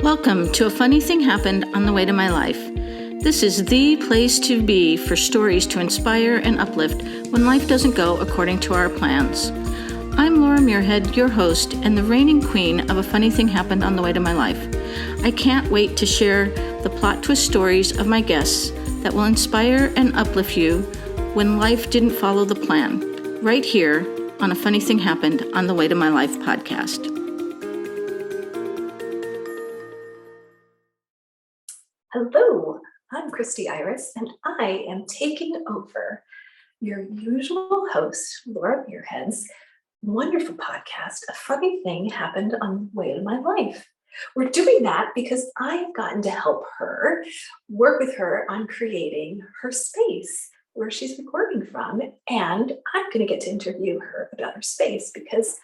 Welcome to A Funny Thing Happened on the Way to My Life. This is the place to be for stories to inspire and uplift when life doesn't go according to our plans. I'm Laura Muirhead, your host and the reigning queen of A Funny Thing Happened on the Way to My Life. I can't wait to share the plot twist stories of my guests that will inspire and uplift you when life didn't follow the plan, right here on A Funny Thing Happened on the Way to My Life podcast. Hello, I'm Kristy Iris, and I am taking over your usual host, Laura Muirhead's wonderful podcast, A Funny Thing Happened on the Way to My Life. We're doing that because I've gotten to help her, work with her on creating her space where she's recording from, and I'm going to get to interview her about her space because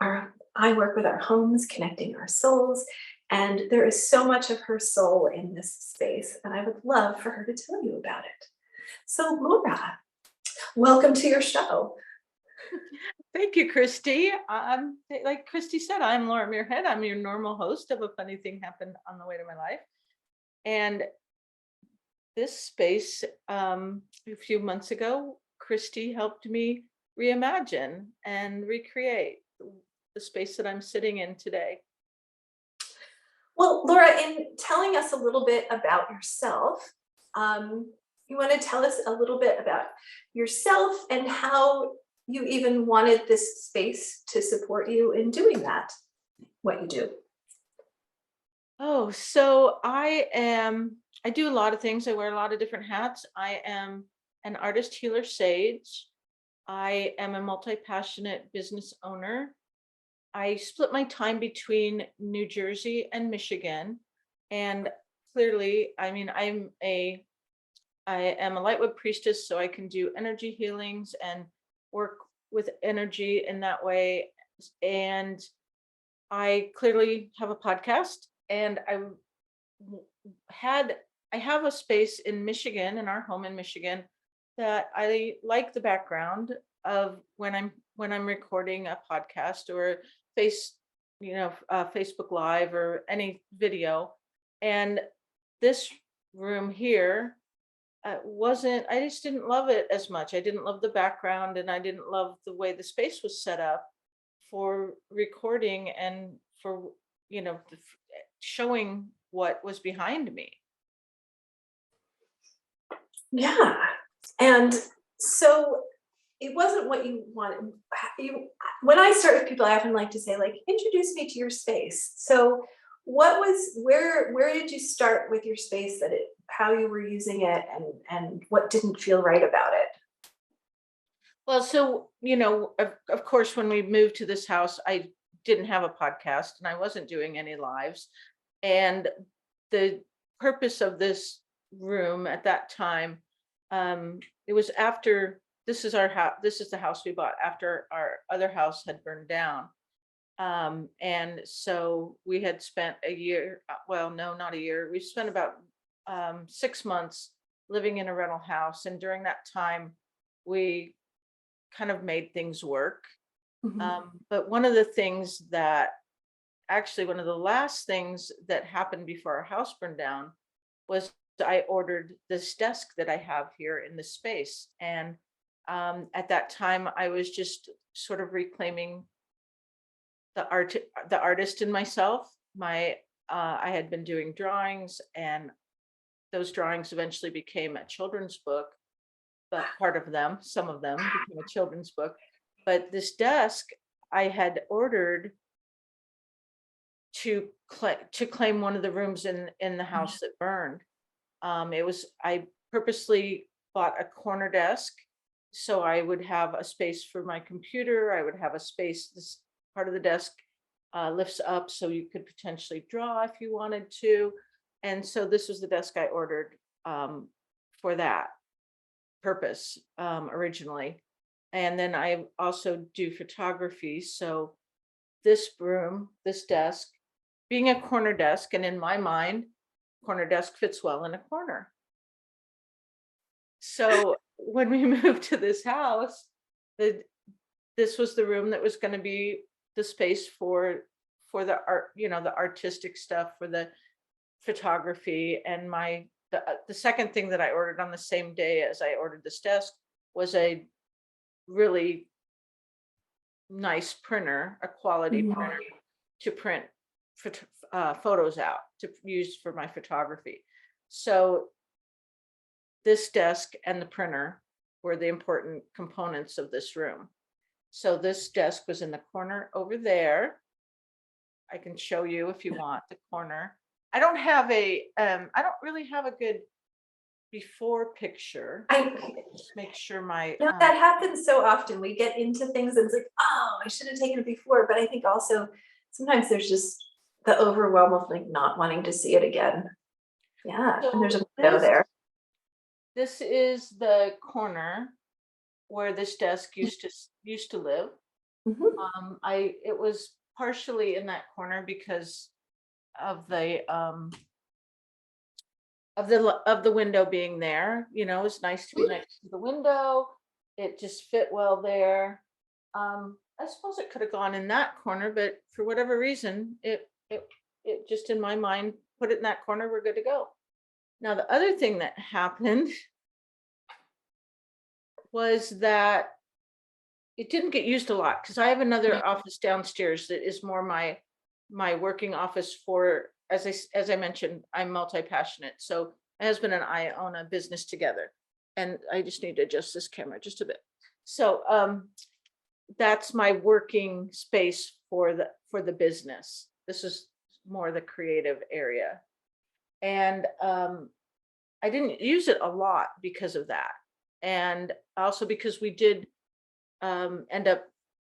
I work with our homes, connecting our souls, and there is so much of her soul in this space, and I would love for her to tell you about it. So, Laura, welcome to your show. Thank you, Kristy. Like Kristy said, I'm Laura Muirhead. I'm your normal host of A Funny Thing Happened on the Way to My Life. And this space, a few months ago, Kristy helped me reimagine and recreate the space that I'm sitting in today. Well, Laura, in telling us a little bit about yourself, you want to tell us a little bit about yourself and how you even wanted this space to support you in doing that, what you do. Oh, so I do a lot of things. I wear a lot of different hats. I am an artist, healer, sage. I am a multi-passionate business owner. I split my time between New Jersey and Michigan. And clearly, I am a lightwood priestess, so I can do energy healings and work with energy in that way. And I clearly have a podcast, and I have a space in Michigan, in our home in Michigan, that I like the background of when I'm recording a podcast or Facebook Live or any video. And this room here I just didn't love it as much. I didn't love the background, and I didn't love the way the space was set up for recording and for, showing what was behind me. Yeah. And so it wasn't what you wanted. When I start with people, I often like to say, introduce me to your space. So where did you start with your space, how you were using it, and what didn't feel right about it? Well, so, of course, when we moved to this house, I didn't have a podcast and I wasn't doing any lives. And the purpose of this room at that time, it was after, this is our house. This is the house we bought after our other house had burned down. And so we had spent a year, well, no, not a year. We spent about 6 months living in a rental house. And during that time, we kind of made things work. Mm-hmm. But one of the last things that happened before our house burned down was I ordered this desk that I have here in this space. And at that time, I was just sort of reclaiming the artist in myself. I had been doing drawings, and those drawings eventually became a children's book, but some of them became a children's book. But this desk I had ordered to claim one of the rooms in the house that burned. I purposely bought a corner desk so I would have a space for my computer. I would have a space, this part of the desk lifts up so you could potentially draw if you wanted to. And so this was the desk I ordered for that purpose originally. And then I also do photography. So this desk, being a corner desk, and in my mind, corner desk fits well in a corner. So when we moved to this house, this was the room that was going to be the space for for the art, the artistic stuff, for the photography. And the second thing that I ordered on the same day as I ordered this desk was a really nice printer, a quality printer to print photos out to use for my photography. So this desk and the printer were the important components of this room. So this desk was in the corner over there. I can show you if you want the corner. I don't really have a good before picture. Just make sure that happens so often. We get into things and it's like, oh, I should have taken it before. But I think also sometimes there's just the overwhelm of like not wanting to see it again. Yeah, and there's a window there. This is the corner where this desk used to live. It was partially in that corner because of the window being there. It's nice to be next to the window. It just fit well there. I suppose it could have gone in that corner, but for whatever reason, it just in my mind put it in that corner. We're good to go. Now the other thing that happened was that it didn't get used a lot because I have another office downstairs that is more my working office for, as I mentioned, I'm multi-passionate. So my husband and I own a business together, and I just need to adjust this camera just a bit. So that's my working space for the business. This is more the creative area. And I didn't use it a lot because of that. And also because we did end up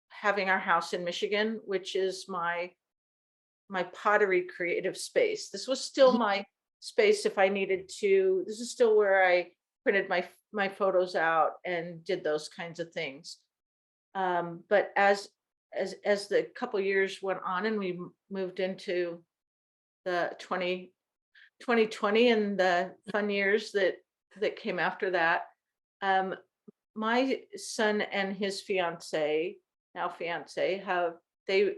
having our house in Michigan, which is my pottery creative space. This was still my space if I needed to. This is still where I printed my photos out and did those kinds of things. But as the couple years went on and we moved into the 2020 and the fun years that came after that, my son and his now fiance, they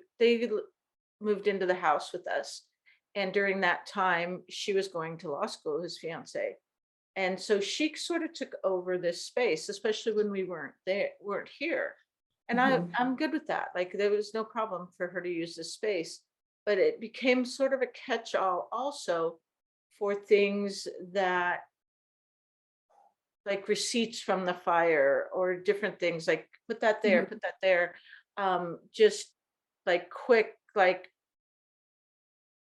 moved into the house with us. And during that time, she was going to law school, his fiance. And so she sort of took over this space, especially when we weren't here. And I'm good with that. Like there was no problem for her to use this space, but it became sort of a catch-all also for things that, like receipts from the fire or different things, like put that there, put that there. Just like quick, like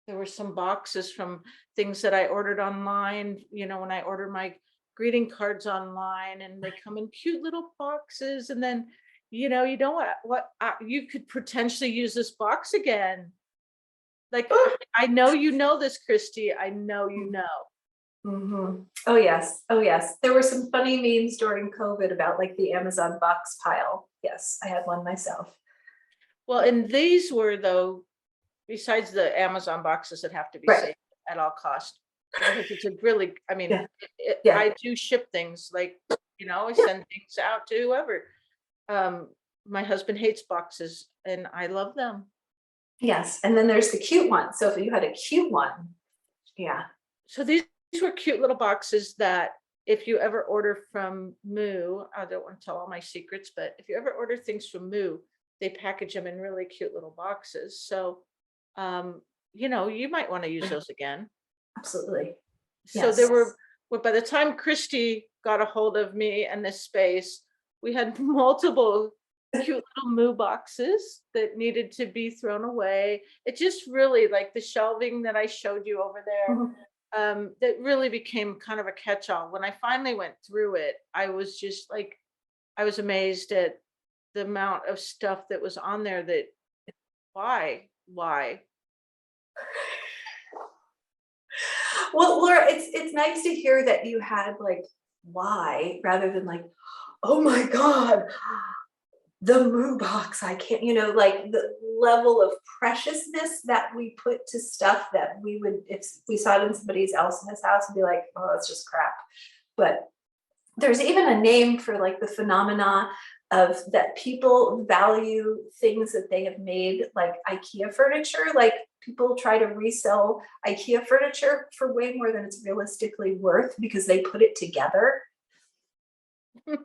there were some boxes from things that I ordered online, when I order my greeting cards online, and they come in cute little boxes. And then, you don't what you could potentially use this box again. Like, I know this, Kristy. I know you know. Oh yes. There were some funny memes during COVID about like the Amazon box pile. Yes, I had one myself. Well, and these were, though, besides the Amazon boxes that have to be safe at all costs, because it's a really, I do ship things, like, I send things out to whoever. My husband hates boxes and I love them. Yes, and then there's the cute one. So if you had a cute one, So these were cute little boxes that if you ever order from Moo, I don't want to tell all my secrets, but if you ever order things from Moo, they package them in really cute little boxes. So, you might want to use those again. Absolutely. So there were, by the time Kristy got a hold of me and this space, we had multiple cute little Moo boxes that needed to be thrown away. It just really, like the shelving that I showed you over there, that really became kind of a catch-all. When I finally went through it, I was just like, I was amazed at the amount of stuff that was on there. That why? Well, Laura, it's nice to hear that you had like why rather than like, oh my God, the Moo box. I can't, like the level of preciousness that we put to stuff that we would, if we saw it in somebody else's house, and be like, oh, that's just crap. But there's even a name for like the phenomena of that people value things that they have made, like IKEA furniture. Like people try to resell IKEA furniture for way more than it's realistically worth because they put it together. Which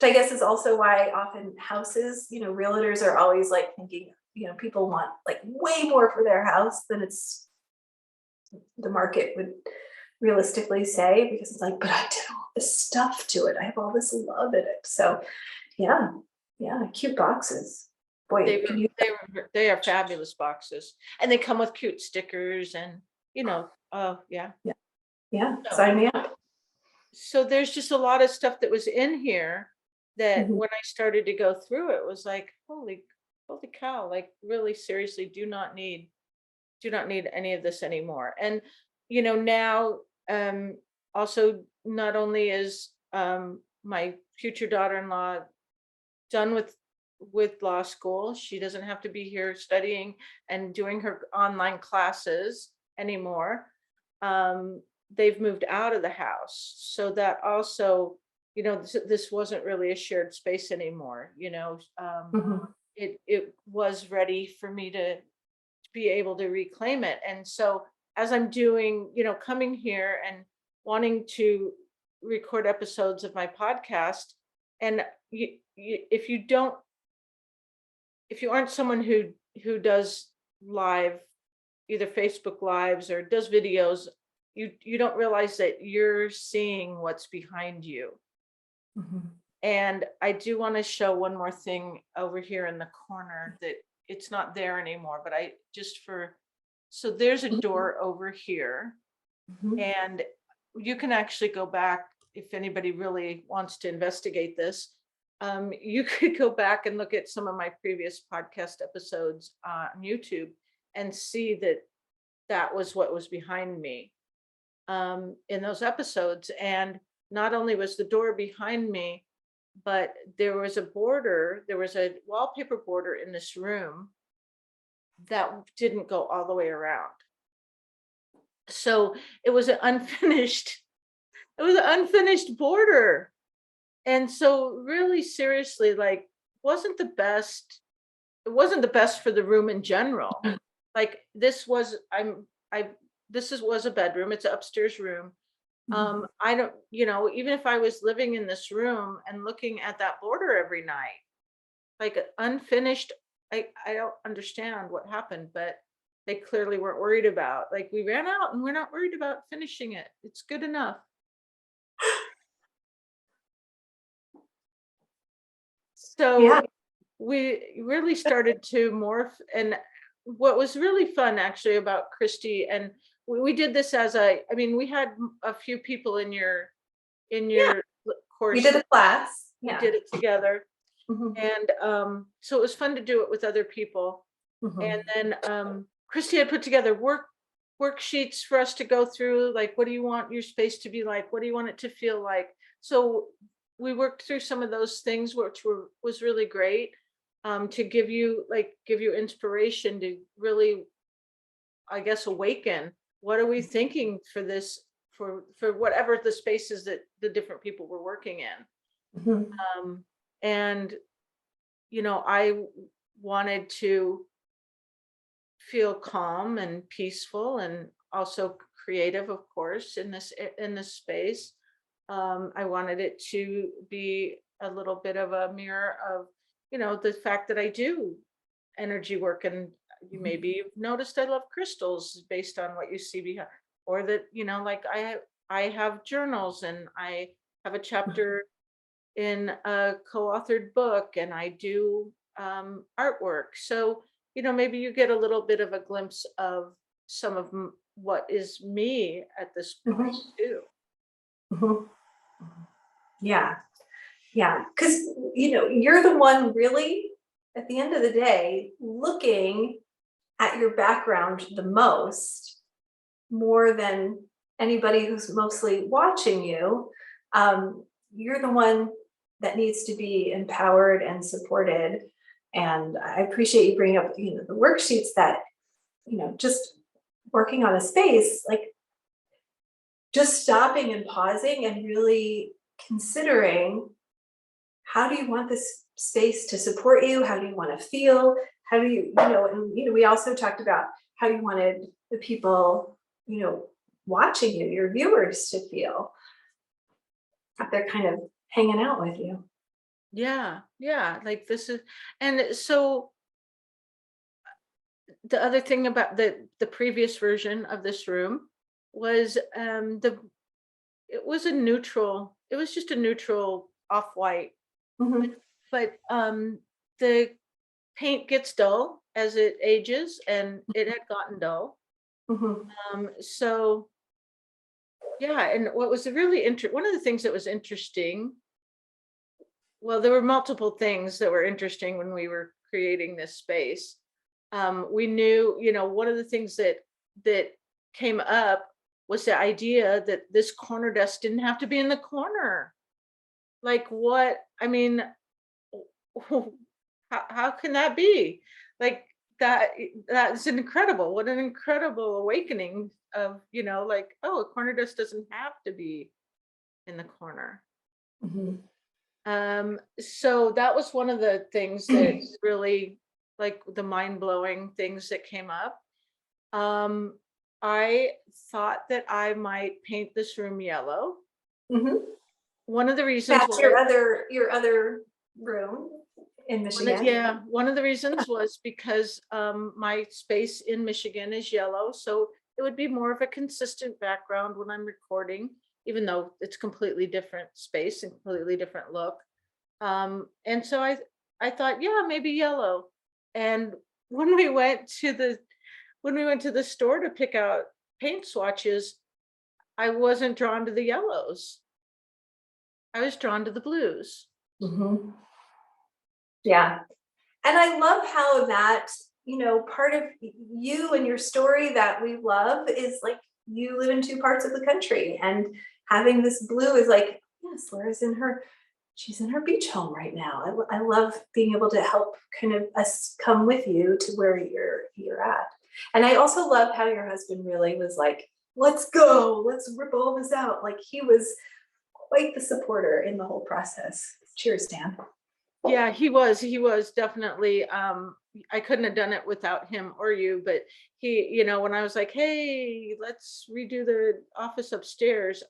I guess is also why often houses, realtors are always like thinking, people want like way more for their house than it's the market would realistically say, because it's like, but I did all this stuff to it. I have all this love in it. So yeah, cute boxes. Boy, they are fabulous boxes, and they come with cute stickers and yeah. Sign me up. So there's just a lot of stuff that was in here that Mhm. when I started to go through it was like, holy cow, like really seriously do not need any of this anymore. And now also not only is my future daughter-in-law done with law school, she doesn't have to be here studying and doing her online classes anymore. They've moved out of the house, so that also, this wasn't really a shared space anymore. Mhm. It was ready for me to be able to reclaim it. And so as I'm doing, coming here and wanting to record episodes of my podcast, and if you aren't someone who does live, either Facebook lives or does videos, you don't realize that you're seeing what's behind you. Mhm. And I do want to show one more thing over here in the corner that it's not there anymore, but so there's a door over here, Mhm. and you can actually go back if anybody really wants to investigate this. You could go back and look at some of my previous podcast episodes on YouTube and see that that was what was behind me in those episodes. And not only was the door behind me, but there was a wallpaper border in this room that didn't go all the way around. So it was an unfinished border. And so really seriously, like wasn't the best, it wasn't the best for the room in general. Like was a bedroom, it's an upstairs room. I don't, even if I was living in this room and looking at that border every night, like unfinished, I don't understand what happened, but they clearly weren't worried about. Like we ran out and we're not worried about finishing it. It's good enough. So Yeah. we really started to morph. And what was really fun actually about Kristy, and we did this we had a few people in Yeah. your We course. did a class. We Yeah. did it together. Mhm. And so it was fun to do it with other people. And Mhm. then Kristy had put together worksheets for us to go through, like, what do you want your space to be like? What do you want it to feel like? So we worked through some of those things, which was really great, to give you inspiration to really, I guess, awaken. What are we thinking for this, for whatever the spaces that the different people were working in? Mhm. And I wanted to feel calm and peaceful and also creative, of course, in this space. I wanted it to be a little bit of a mirror of, the fact that I do energy work, and you Mhm. maybe you've noticed I love crystals based on what you see behind, or that like I have journals, and I have a chapter in a co-authored book, and I do artwork. So, maybe you get a little bit of a glimpse of some of what is me at this point Mhm. too. Mhm. Yeah. Yeah. Because, you're the one really, at the end of the day, looking at your background the most, more than anybody who's mostly watching you. You're the one that needs to be empowered and supported. And I appreciate you bringing up, the worksheets that, just working on a space, like just stopping and pausing and really considering how do you want this space to support you? How do you want to feel? How do you, and we also talked about how you wanted the people, watching you, your viewers, to feel that they're kind of hanging out with you. Yeah, yeah, like this is, and so the other thing about the previous version of this room was the it was a neutral, it was just a neutral off-white, but Hmm. the paint gets dull as it ages, and it had gotten dull. Hmm. So yeah, and what was really one of the things that was interesting, well, there were multiple things that were interesting when we were creating this space. We knew, one of the things that came up was the idea that this corner desk didn't have to be in the corner. Like what? I mean, how can that be? Like that that's incredible. What an incredible awakening of, like, oh, a corner desk doesn't have to be in the corner. Hmm. So that was one of the things that really, like, the mind-blowing things that came up. Um, I thought that I might paint this room yellow. Hmm. One of the reasons That's was your other room in Michigan. yeah, one of the reasons was because my space in Michigan is yellow, so it would be more of a consistent background when I'm recording, even though it's completely different space and completely different look. And so I thought, yeah, maybe yellow. And when we went to the when we went to the store to pick out paint swatches, I wasn't drawn to the yellows. I was drawn to the blues. Hmm. Yeah. And I love how that, part of you and your story that we love is like you live in two parts of the country, and having this blue is like, yes, Laura's she's in her beach home right now. I love being able to help kind of us come with you to where you're at. And I also love how your husband really was like, let's go, let's rip all this out. Like he was quite the supporter in the whole process. Cheers, Dan. Yeah, he was definitely, I couldn't have done it without him or you, but he, when I was like, "Hey, let's redo the office upstairs,"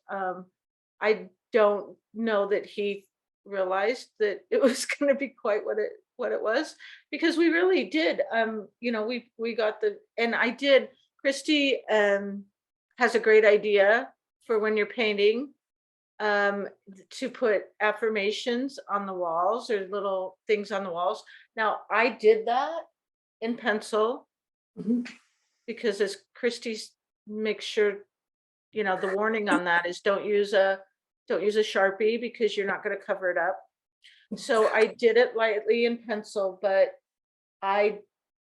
I don't know that he realized that it was going to be quite what it was, because we really did, we got the and I did. Christy has a great idea for when you're painting, to put affirmations on the walls or little things on the walls. Now, I did that in pencil Mhm. because, as Christie's makes sure, the warning on that is don't use a Sharpie because you're not going to cover it up. So I did it lightly in pencil, but I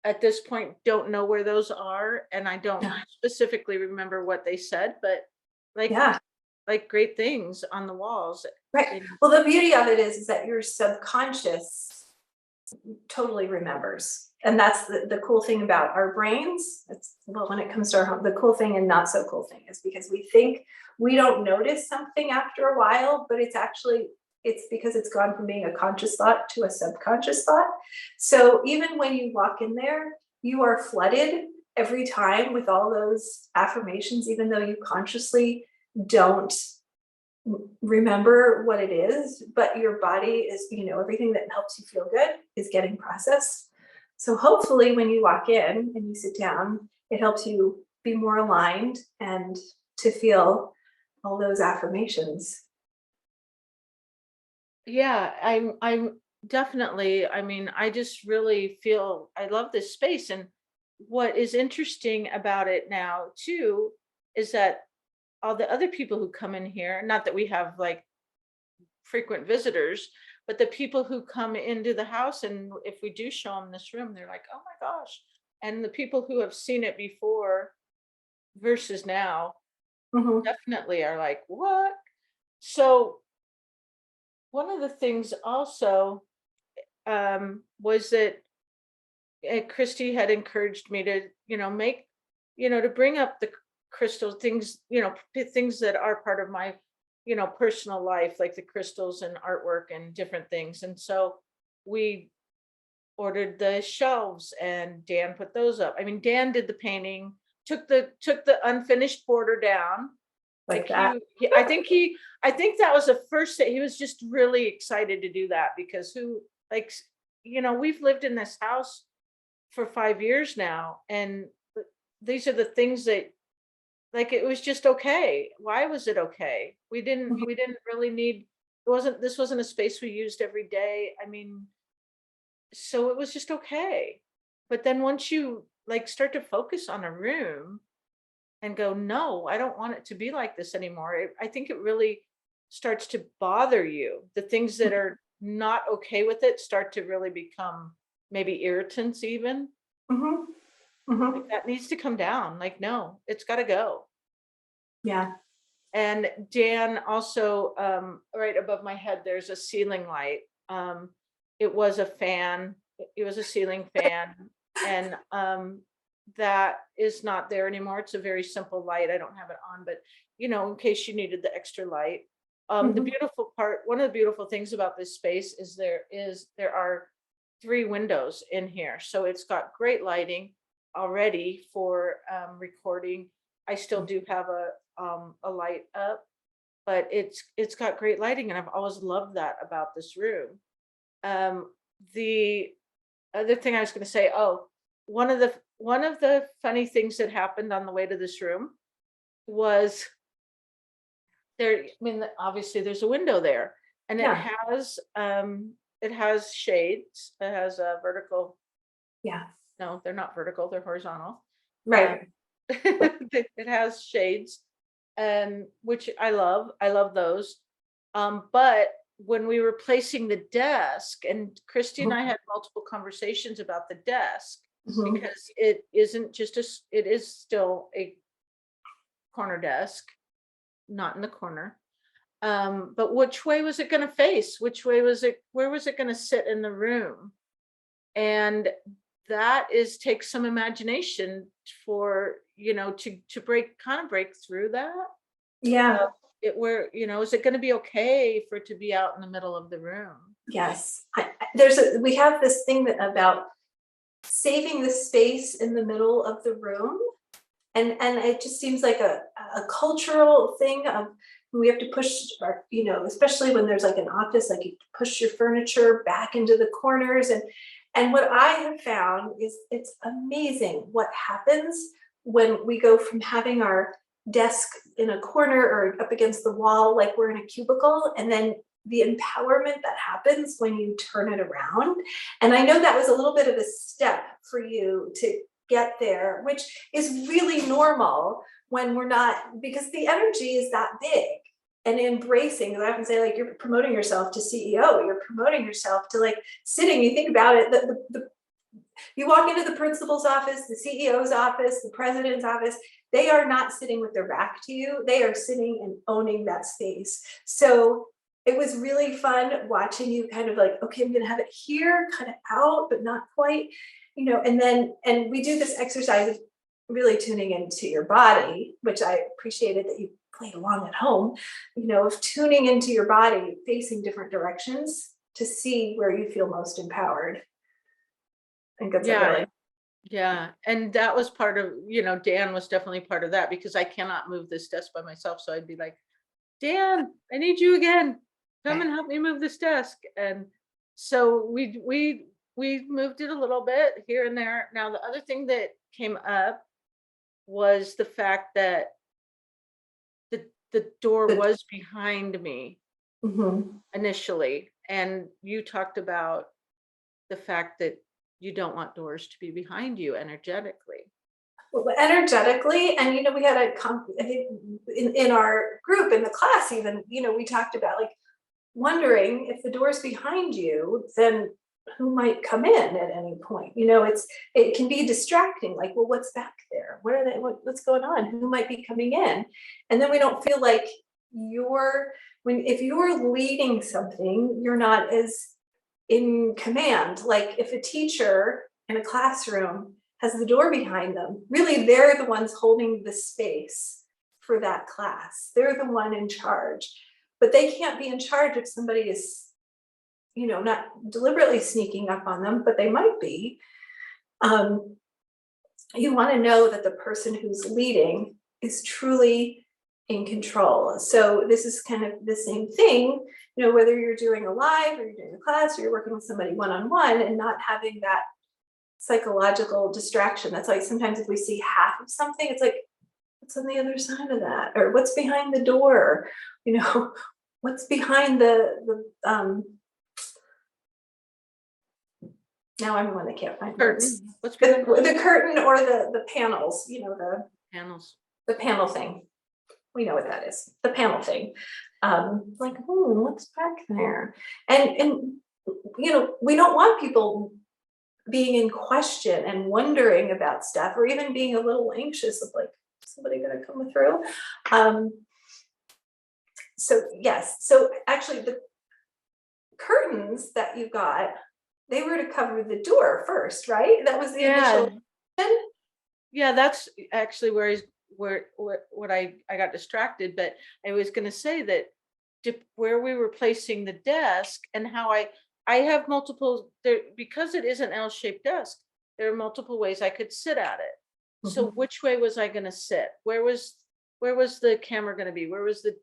at this point don't know where those are, and I don't Yeah. specifically remember what they said, but like Yeah. like great things on the walls. Right. And Well, the beauty of it is that your subconscious totally remembers. And that's the cool thing about our brains. It's, well, when it comes to our home, the cool thing and not so cool thing is because we think we don't notice something after a while, but it's because it's gone from being a conscious thought to a subconscious thought. So even when you walk in there, you are flooded every time with all those affirmations, even though you consciously don't remember what it is, but your body is, everything that helps you feel good is getting processed. So hopefully when you walk in and you sit down, it helps you be more aligned and to feel all those affirmations. yeah, I'm definitely, I mean, I just really feel I love this space. And what is interesting about it now too is that all the other people who come in here, not that we have like frequent visitors, but the people who come into the house, and if we do show them this room, they're like, "Oh my gosh." And the people who have seen it before versus now Mhm. definitely are like, "What?" So one of the things also, was that, Christy had encouraged me to, make, to bring up the crystal things, things that are part of my personal life, like the crystals and artwork and different things. And so we ordered the shelves and Dan put those up. I mean, Dan did the painting, took the unfinished border down. Like that. I think that was the first that he was just really excited to do that, because we've lived in this house for 5 years now, and these are the things that, like, it was just okay. Why was it okay? We didn't really need, this wasn't a space we used every day. I mean, so it was just okay. But then once you like start to focus on a room and go, no, I don't want it to be like this anymore, I think it really starts to bother you. The things that are not okay with it start to really become maybe irritants even. Mhm. Mhm. Like, that needs to come down. Like, no, it's got to go. Yeah. And Dan also, right above my head, there's a ceiling light. It was a fan. It was a ceiling fan, and that is not there anymore. It's a very simple light. I don't have it on, but in case you needed the extra light. The Mhm. beautiful part, one of the beautiful things about this space is there are 3 windows in here, so it's got great lighting already for recording. I still do have a light up, but it's got great lighting, and I've always loved that about this room. The other thing I was going to say, one of the funny things that happened on the way to this room was there. I mean, obviously there's a window there, and Yeah. it has shades. It has a vertical. Yeah. No, they're not vertical. They're horizontal. Um, Right. it has shades, which I love. I love those. But when we were placing the desk, and Christy and I Mhm. had multiple conversations about the desk, Mhm. because it isn't just it is still a corner desk, not in the corner. But which way was it going to face? Where was it going to sit in the room? And that takes some imagination for, to break through that. Yeah. Is it going to be okay for it to be out in the middle of the room? Yes. We have this thing about saving the space in the middle of the room. And it just seems like a cultural thing of we have to push our, especially when there's like an office, like you push your furniture back into the corners. And what I have found is it's amazing what happens when we go from having our desk in a corner or up against the wall, like we're in a cubicle, and then the empowerment that happens when you turn it around. And I know that was a little bit of a step for you to get there, which is really normal when we're not, because the energy is that big. And embracing, because I often say, like, you're promoting yourself to CEO, you're promoting yourself to like sitting. You think about it, you walk into the principal's office, the CEO's office, the president's office, they are not sitting with their back to you. They are sitting and owning that space. So it was really fun watching you kind of like, okay, I'm going to have it here, cut it out, but not quite, and we do this exercise of really tuning into your body, which I appreciated that you played along at home, of tuning into your body, facing different directions to see where you feel most empowered. I think that's a Yeah, really, yeah. And that was part of, Dan was definitely part of that, because I cannot move this desk by myself. So I'd be like, Dan, I need you again. Come and help me move this desk. And so we moved it a little bit here and there. Now, the other thing that came up was the fact that the door good. was behind me Mhm. initially. And you talked about the fact that you don't want doors to be behind you energetically. Well, energetically, and we had I think in our group in the class, even we talked about like wondering if the door's behind you, then who might come in at any point. It can be distracting, like, well, what's back there, what are they, what's going on, who might be coming in, and then we don't feel like if you're leading something, you're not as in command. Like if a teacher in a classroom has the door behind them, really they're the ones holding the space for that class. They're the one in charge. but they can't be in charge if somebody is, not deliberately sneaking up on them, but they might be. You want to know that the person who's leading is truly in control. So this is kind of the same thing, whether you're doing a live or you're doing a class or you're working with somebody one-on-one and not having that psychological distraction. That's why sometimes if we see half of something, it's like, what's on the other side of that? Or what's behind the door? What's behind now I'm the one that can't find words. Curtain. What's behind The curtain or the panels, panels? the panel thing. We know what that is. The panel thing. Like, what's back there? And we don't want people being in question and wondering about stuff, or even being a little anxious of like, somebody gonna come through. So yes, so actually the curtains that you got, they were to cover the door first, right? That was the initial. Yeah, that's actually what I got distracted, but I was going to say that where we were placing the desk and how I have multiple there, because it is an L-shaped desk. There are multiple ways I could sit at it. So which way was I going to sit? Where was the camera going to be? Where was the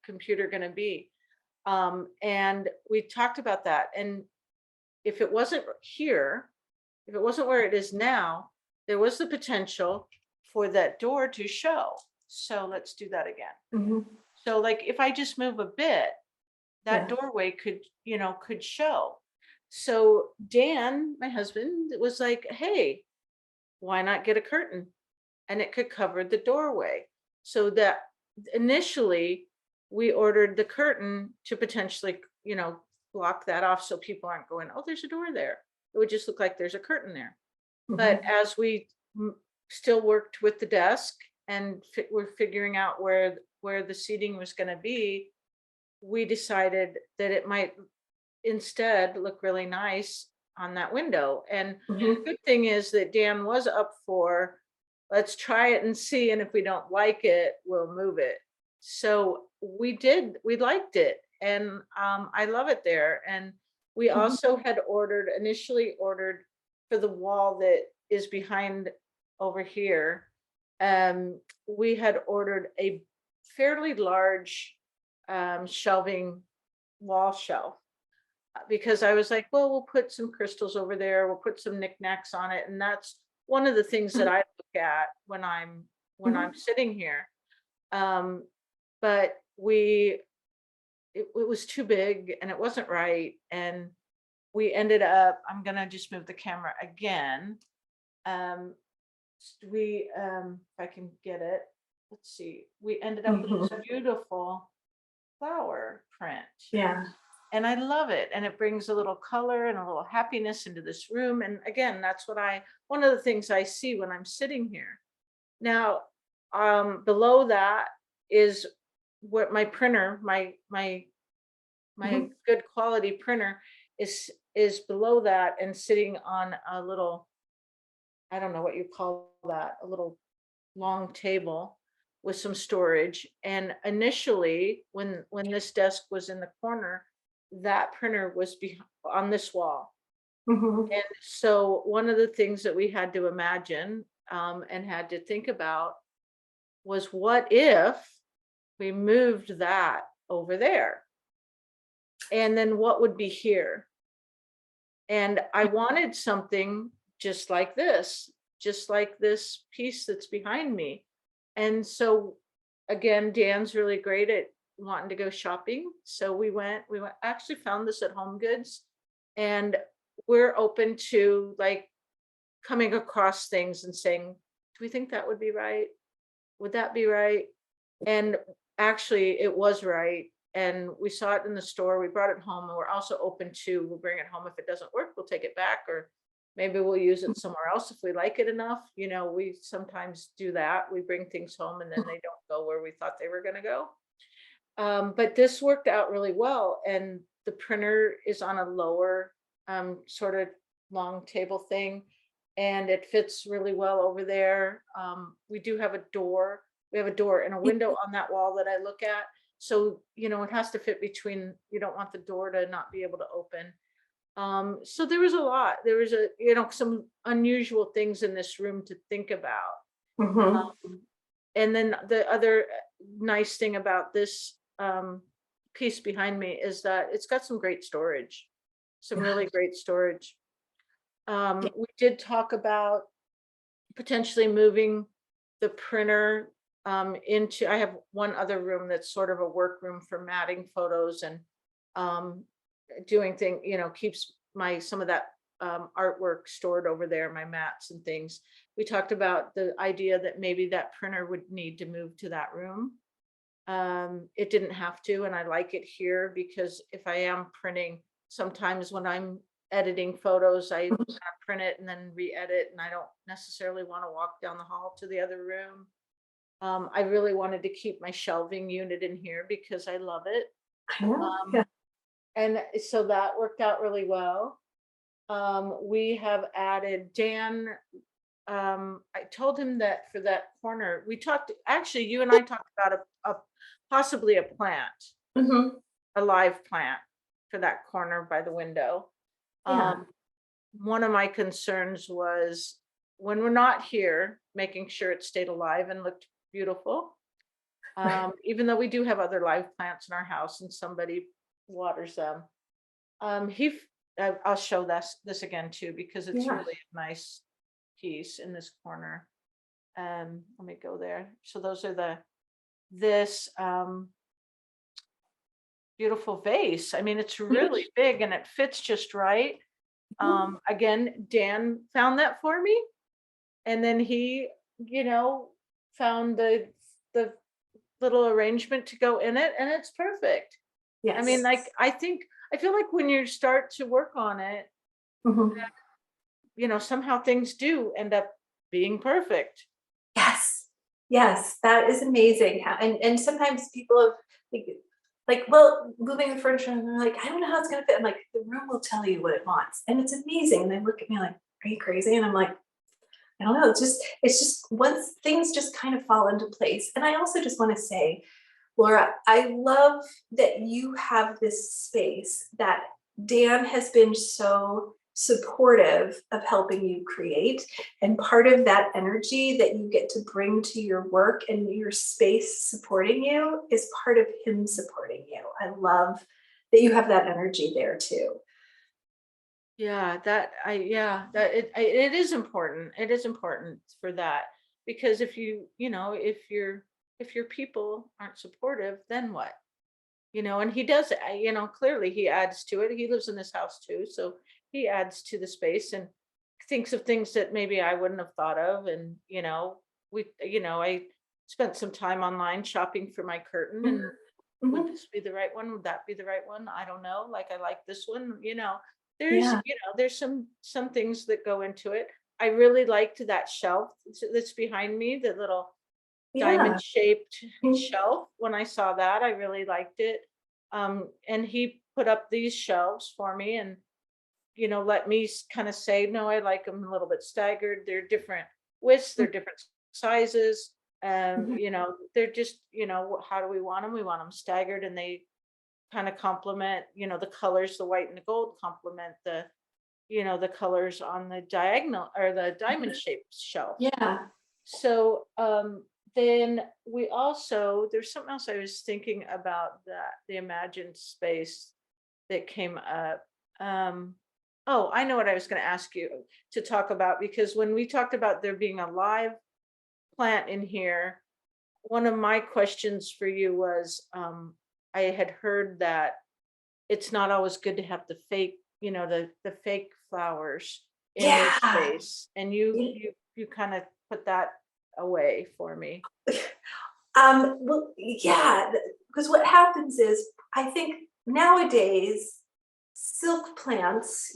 computer going to be? And we talked about that. And if it wasn't here, if it wasn't where it is now, there was the potential for that door to show. So let's do that again. So like if I just move a bit, that doorway could show. So Dan, my husband, was like, hey, why not get a curtain? And it could cover the doorway. So that initially we ordered the curtain to potentially, block that off so people aren't going, oh, there's a door there. It would just look like there's a curtain there. But as we still worked with the desk and we're figuring out where the seating was going to be, we decided that it might instead look really nice on that window. And the good thing is that Dan was up for, let's try it and see. And if we don't like it, we'll move it. So we liked it. And I love it there. And we also had initially ordered for the wall that is behind over here. We had ordered a fairly large shelving wall shelf because I was like, well, we'll put some crystals over there. We'll put some knickknacks on it. And that's one of the things that I look at when I'm sitting here. But it was too big and it wasn't right. And we ended up, I'm going to just move the camera again. If I can get it, let's see, we ended up with this beautiful flower print. Yeah. And I love it. And it brings a little color and a little happiness into this room. And again, that's one of the things I see when I'm sitting here. Now, below that is what my printer, my good quality printer is below that and sitting on a little, I don't know what you call that, a little long table with some storage. And initially when this desk was in the corner, that printer was on this wall. And so one of the things that we had to imagine and had to think about was, what if we moved that over there? And then what would be here? And I wanted something just like this piece that's behind me. And so again, Dan's really great at wanting to go shopping. So we actually found this at Home Goods, and we're open to like coming across things and saying, do we think that would be right? Would that be right? And actually it was right. And we saw it in the store, we brought it home, and we're also open to, we'll bring it home. If it doesn't work, we'll take it back, or maybe we'll use it somewhere else if we like it enough. We sometimes do that. We bring things home and then they don't go where we thought they were going to go. But this worked out really well. And the printer is on a lower sort of long table thing, and it fits really well over there. We do have a door. We have a door and a window on that wall that I look at. So, it has to fit between, you don't want the door to not be able to open. So there was a lot. There was some unusual things in this room to think about. Mhm. Um, and then the other nice thing about this piece behind me is that it's got some great storage, some Yeah. really great storage. Yeah. We did talk about potentially moving the printer into, I have one other room that's sort of a work room for matting photos and um, doing thing, keeps my some of that artwork stored over there, my mats and things. We talked about the idea that maybe that printer would need to move to that room. It didn't have to, and I like it here because if I am printing, sometimes when I'm editing photos, I kind Mhm. of print it and then re-edit, and I don't necessarily want to walk down the hall to the other room. I really wanted to keep my shelving unit in here because I love it. I know. Yeah. Um, and so that worked out really well. We have added Dan. I told him that for that corner, we talked, actually, you and I talked about possibly a plant, Mhm. a live plant for that corner by the window. Yeah. Um, one of my concerns was when we're not here, making sure it stayed alive and looked beautiful. Right. Even though we do have other live plants in our house and somebody waters them. I'll show this again too because it's Yeah. really a nice piece in this corner. Let me go there. So those are this beautiful vase. I mean, it's really big and it fits just right. Mhm. Again, Dan found that for me, and then he, you know, found the little arrangement to go in it, and it's perfect. I mean, Yes. like I feel like when you start to work on it, Mhm. somehow things do end up being perfect. Yes. Yes, that is amazing. And sometimes people have well, moving the furniture, and they're like, I don't know how it's gonna fit. I'm like, the room will tell you what it wants, and it's amazing. And they look at me like, are you crazy? And I'm like, I don't know. It's just once things just kind of fall into place. And I also just want to say, Laura, I love that you have this space that Dan has been so supportive of helping you create. And part of that energy that you get to bring to your work and your space supporting you is part of him supporting you. I love that you have that energy there too. It is important. It is important for that because if your people aren't supportive, then what? And he does, clearly he adds to it. He lives in this house too, so he adds to the space and thinks of things that maybe I wouldn't have thought of. And I spent some time online shopping for my curtain, Mhm. and would Mhm. this be the right one? Would that be the right one? I don't know. Like I like this one. Yeah. There's some things that go into it. I really liked that shelf that's behind me, the little Yeah. diamond shaped Mhm. shelf. When I saw that, I really liked it. And he put up these shelves for me and, let me kind of say, no, I like them a little bit staggered. They're different widths, they're different sizes. Mhm. They're just, how do we want them? We want them staggered and they kind of complement, the colors, the white and the gold complement the colors on the diagonal or the diamond shaped shelf. Yeah. So then we also, there's something else I was thinking about, that the imagined space that came up. Oh, I know what I was going to ask you to talk about, because when we talked about there being a live plant in here, one of my questions for you was, I had heard that it's not always good to have the fake, the fake flowers in your Yeah. space, and you kind of put that away for me. Well, yeah, because what happens is, I think nowadays, silk plants,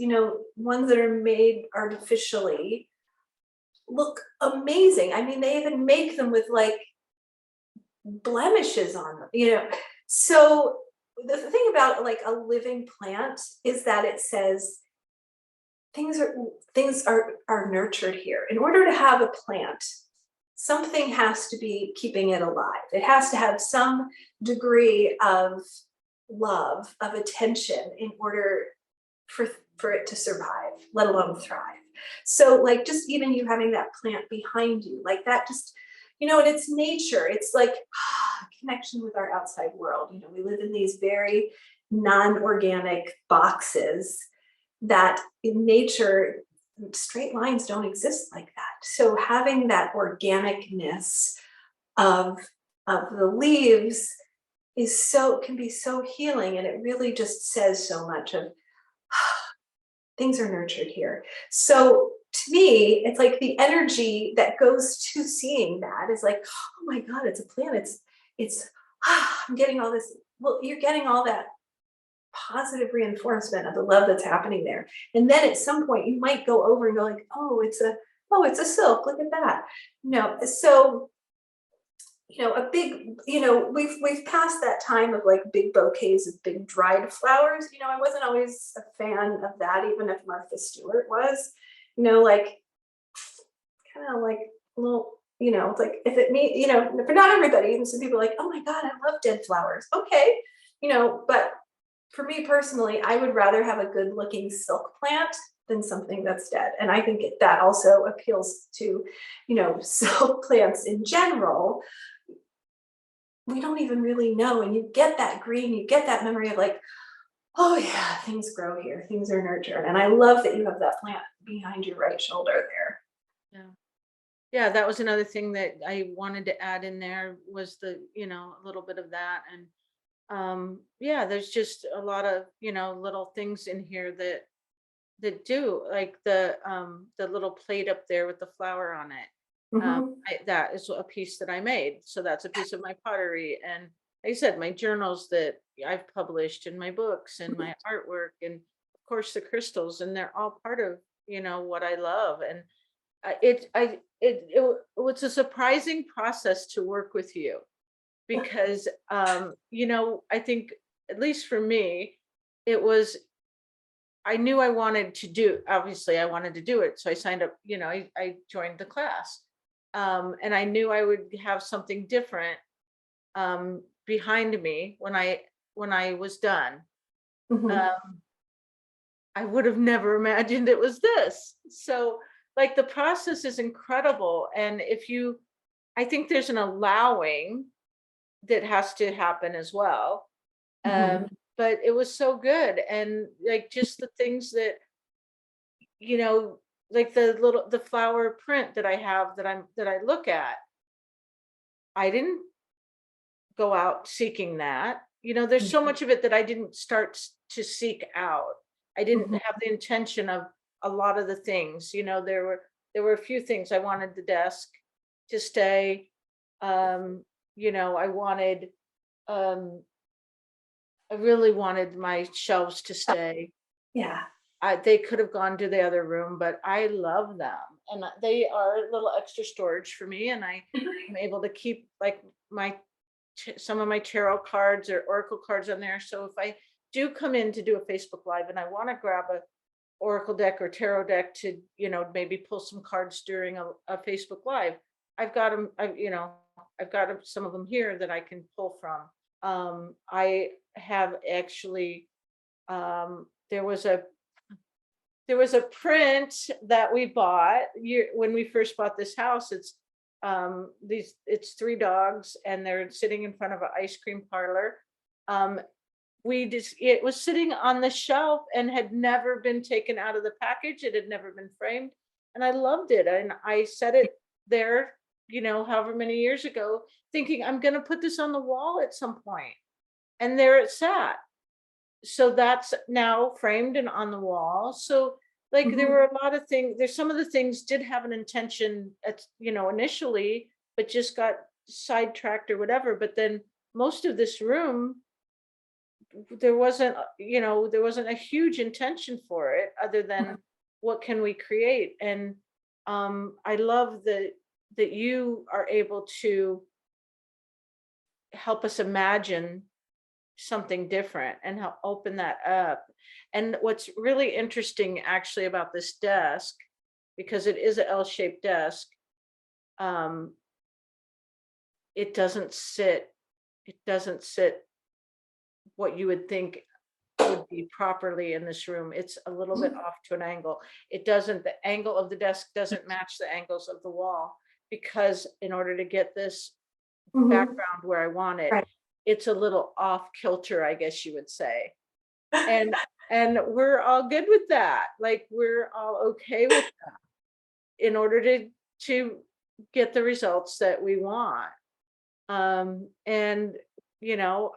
ones that are made artificially, look amazing. I mean, they even make them with like blemishes on them. So the thing about like a living plant is that it says things are things are nurtured here. In order to have a plant, something has to be keeping it alive. It has to have some degree of love, of attention in order for it to survive, let alone thrive. So like just even you having that plant behind you, like that just, and it's nature. It's like connection with our outside world. We live in these very non-organic boxes that in nature, straight lines don't exist like that. So having that organicness of the leaves can be so healing, and it really just says so much of things are nurtured here. So to me, it's like the energy that goes to seeing that is like, oh my God, it's a plant. It's I'm getting all this. Well, you're getting all that positive reinforcement of the love that's happening there. And then at some point you might go over and go like, it's a silk. Look at that. So a big, we've passed that time of like big bouquets of big dried flowers. I wasn't always a fan of that, even if Martha Stewart was, like kind of like a little, it's like if it means, for not everybody, even some people are like, oh my God, I love dead flowers. Okay. But for me personally, I would rather have a good looking silk plant than something that's dead. And I think that also appeals to, silk plants in general. We don't even really know. And you get that green, you get that memory of like, oh yeah, things grow here, things are nurtured. And I love that you have that plant behind your right shoulder there. Yeah. Yeah, that was another thing that I wanted to add in there was a little bit of that. And yeah, there's just a lot of, little things in here that do, like the little plate up there with the flower on it. Mhm. That is a piece that I made. So that's a piece of my pottery. And like I said, my journals that I've published and my books and my artwork and of course the crystals, and they're all part of, what I love. And it was a surprising process to work with you because, I think at least for me, it was, I knew I wanted to do, obviously I wanted to do it. So I signed up, I joined the class. And I knew I would have something different behind me when I was done. Mhm. Um, I would have never imagined it was this. So like the process is incredible. And I think there's an allowing that has to happen as well. Mhm. But it was so good. And like just the things that, you know, like the flower print that I have that I look at, I didn't go out seeking that. There's so Mhm. much of it that I didn't start to seek out. I didn't Mhm. have the intention of a lot of the things. There were a few things I wanted the desk to stay. Um, I wanted um I really wanted my shelves to stay. Yeah. They could have gone to the other room, but I love them, and they are a little extra storage for me. And I am able to keep like my some of my tarot cards or oracle cards on there. So if I do come in to do a Facebook Live and I want to grab a oracle deck or tarot deck to maybe pull some cards during a Facebook Live, I've got them. I've got some of them here that I can pull from. I have actually there was a print that we bought when we first bought this house. It's three dogs and they're sitting in front of an ice cream parlor. Um, it was sitting on the shelf and had never been taken out of the package. It had never been framed, and I loved it. And I set it there, however many years ago, thinking I'm going to put this on the wall at some point, and there it sat. So that's now framed and on the wall. So like there Mhm. were a lot of things. There's some of the things did have an intention at initially, but just got sidetracked or whatever. But then most of this room, there wasn't a huge intention for it other than what can we create. And I love that you are able to help us imagine something different and help open that up. And what's really interesting actually about this desk, because it is an L-shaped desk, it doesn't sit, it doesn't sit what you would think would be properly in this room. It's a little bit off to an angle. It doesn't, the angle of the desk doesn't match the angles of the wall, because in order to get this Mhm. background where I want it, Right. it's a little off kilter, I guess you would say. And and we're all good with that. Like, we're all okay with in order to get the results that we want. And you know,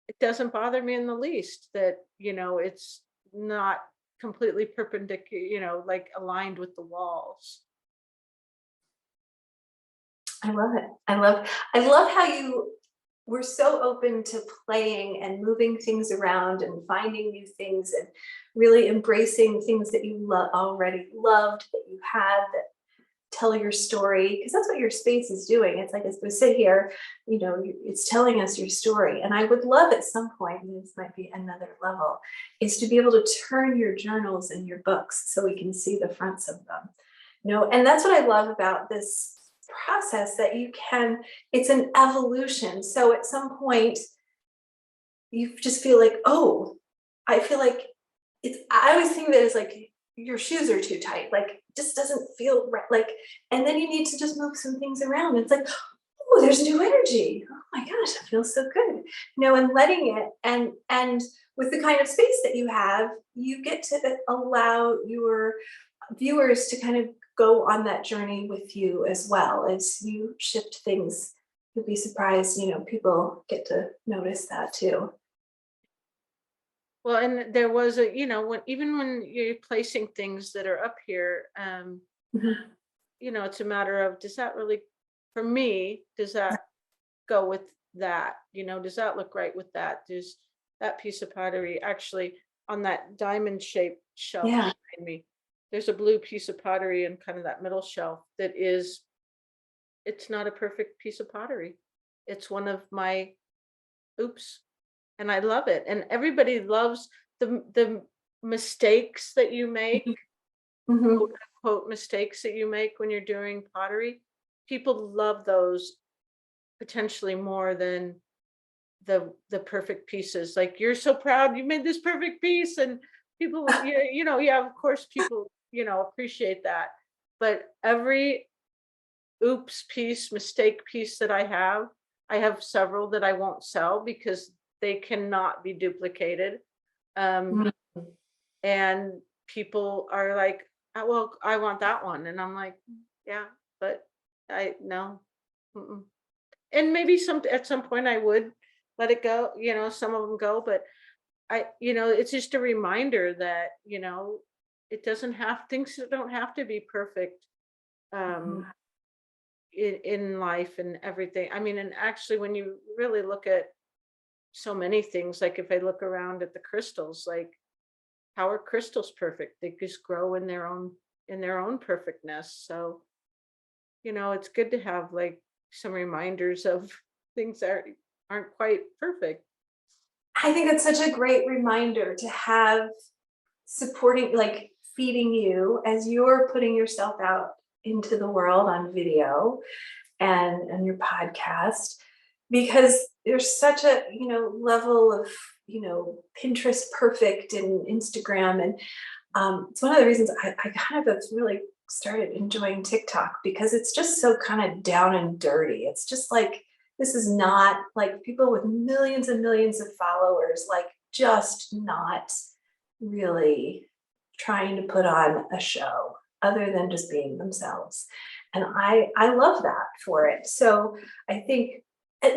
it doesn't bother me in the least that, it's not completely perpendicular, like aligned with the walls. I love it. I love how you were so open to playing and moving things around and finding new things and really embracing things that you already loved, that you had, that tell your story, because that's what your space is doing. It's like, as we sit here, it's telling us your story. And I would love at some point, and this might be another level, is to be able to turn your journals and your books so we can see the fronts of them. And that's what I love about this process, that it's an evolution. So at some point, you just feel like, oh, I feel like I always think of it as like your shoes are too tight, like just doesn't feel right. Like, and then you need to just move some things around. It's like, oh, there's new energy. Oh my gosh, it feels so good. And letting it, and with the kind of space that you have, you get to allow your viewers to kind of go on that journey with you as well as you shift things. You'll be surprised, people get to notice that too. Well, and there was a, when even when you're placing things that are up here, Mhm. it's a matter of, does that really, for me, does that go with that? Does that look right with that? Does that piece of pottery actually, on that diamond shaped shelf Yeah. behind me, there's a blue piece of pottery in kind of that middle shelf that is, it's not a perfect piece of pottery. It's one of my oops, and I love it. And everybody loves the mistakes that you make, quote Mhm. unquote mistakes that you make when you're doing pottery. People love those potentially more than the perfect pieces. Like, you're so proud you made this perfect piece, and people, yeah, yeah, of course people, appreciate that. But every oops piece, mistake piece that I have several that I won't sell because they cannot be duplicated. Um, Mhm. and people are like, well, I want that one." And I'm like, yeah, but I no. Mm-mm." And maybe at some point I would let it go, some of them go, but it's just a reminder that, it doesn't have things that don't have to be perfect. Um, Mhm. in life and everything. I mean, and actually, when you really look at so many things, like if I look around at the crystals, like, how are crystals perfect? They just grow in their own perfectness. So, it's good to have like some reminders of things that aren't quite perfect. I think that's such a great reminder to have, supporting, like feeding you as you're putting yourself out into the world on video and your podcast, because there's such a level of Pinterest perfect and Instagram, and it's one of the reasons I kind of have really started enjoying TikTok, because it's just so kind of down and dirty. It's just like, this is not like people with millions and millions of followers, like just not really trying to put on a show other than just being themselves. And I love that for it. So I think,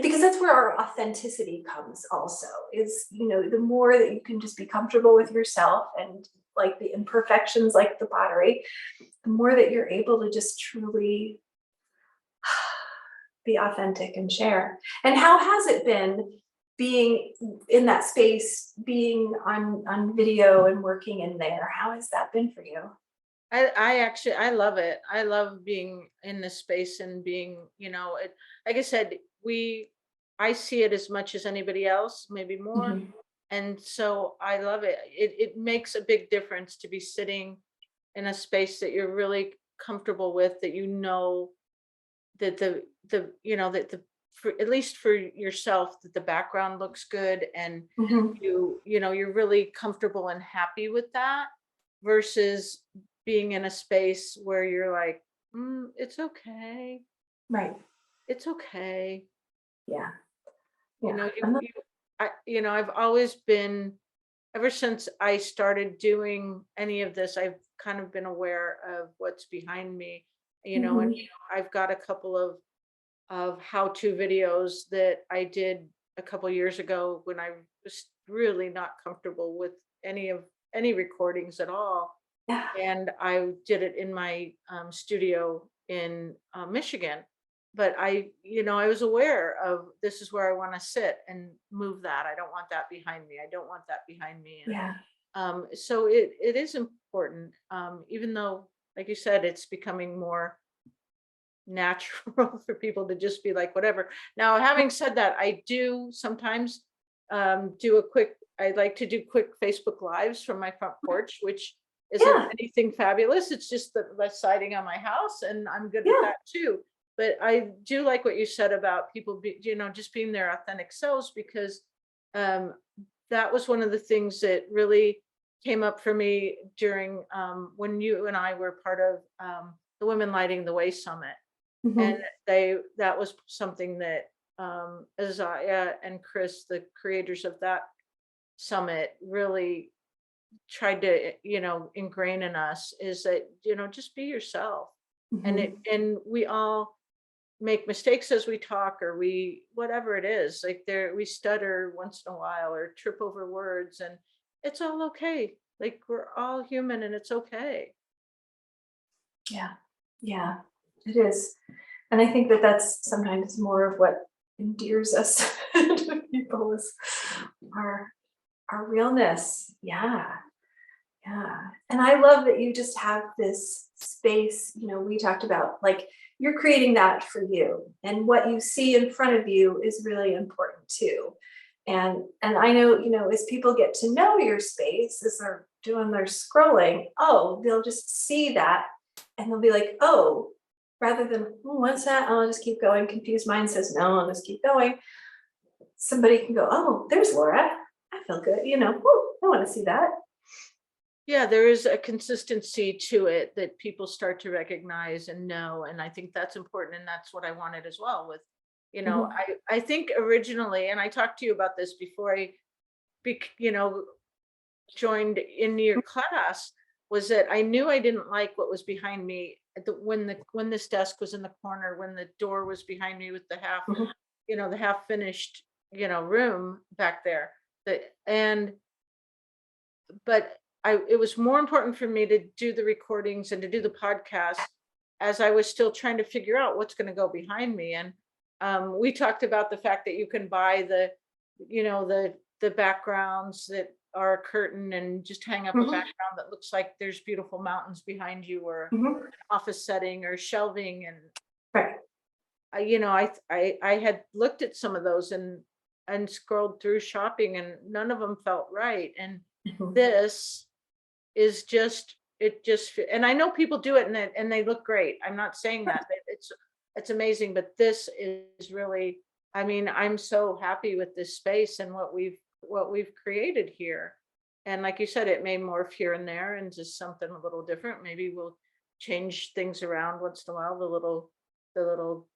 because that's where our authenticity comes also, is the more that you can just be comfortable with yourself and like the imperfections, like the pottery, the more that you're able to just truly be authentic and share. And how has it been being in that space, being on video and working in there? How has that been for you? I actually, I love it. I love being in this space and being, like I said, I see it as much as anybody else, maybe more. Mhm. And so I love it. It makes a big difference to be sitting in a space that you're really comfortable with, that that the for at least for yourself, that the background looks good and Mhm. you're really comfortable and happy with that, versus being in a space where you're like, it's okay. Right. It's okay. Yeah. You Yeah. know, I've always been, ever since I started doing any of this, I've kind of been aware of what's behind me, and Mhm. I've got a couple of how-to videos that I did a couple years ago when I was really not comfortable with any recordings at all. Yeah. And I did it in my studio in Michigan. But I was aware of, this is where I want to sit and move that. I don't want that behind me. I don't want that behind me. And Yeah. so it is important, even though, like you said, it's becoming more natural for people to just be like, whatever. Now, having said that, I do sometimes I like to do quick Facebook lives from my front porch, which isn't Yeah. anything fabulous. It's just the siding on my house, and I'm good with Yeah. that too. But I do like what you said about people just being their authentic selves, because um, that was one of the things that really came up for me during when you and I were part of the Women Lighting the Way Summit. And Mhm. that was something that Isaiah and Chris, the creators of that summit, really tried to, ingrain in us, is that, just be yourself. Mhm. And we all make mistakes as we talk, or we, whatever it is, like we stutter once in a while or trip over words, and it's all okay. Like, we're all human, and it's okay. Yeah. Yeah. It is. And I think that that's sometimes more of what endears us to people is our our realness. Yeah. Yeah. And I love that you just have this space, we talked about like you're creating that for you and what you see in front of you is really important too. And I know, as people get to know your space as they're doing their scrolling, oh, they'll just see that and they'll be like, oh, rather than, what's that? Oh, I'll just keep going. Confused mind says, no, I'll just keep going. Somebody can go, oh, there's Laura. I feel good. Whoo, I want to see that. Yeah, there is a consistency to it that people start to recognize and know, and I think that's important, and that's what I wanted as well with, Mhm. I think originally, and I talked to you about this before I bec joined in your class, was that I knew I didn't like what was behind me at when this desk was in the corner, when the door was behind me with Mhm. the half finished, room back there. The and but it was more important for me to do the recordings and to do the podcast, as I was still trying to figure out what's going to go behind me. And we talked about the fact that you can buy the backgrounds that are a curtain, and just hang up a Mhm. background that looks like there's beautiful mountains behind you, or Mhm. an office setting, or shelving. And Right. I had looked at some of those and scrolled through shopping, and none of them felt right. And Mhm. this is and I know people do it, and they look great. I'm not saying that it's amazing, but this is really, I mean, I'm so happy with this space and what we've created here. And like you said, it may morph here and there into something a little different. Maybe we'll change things around once in a while, the little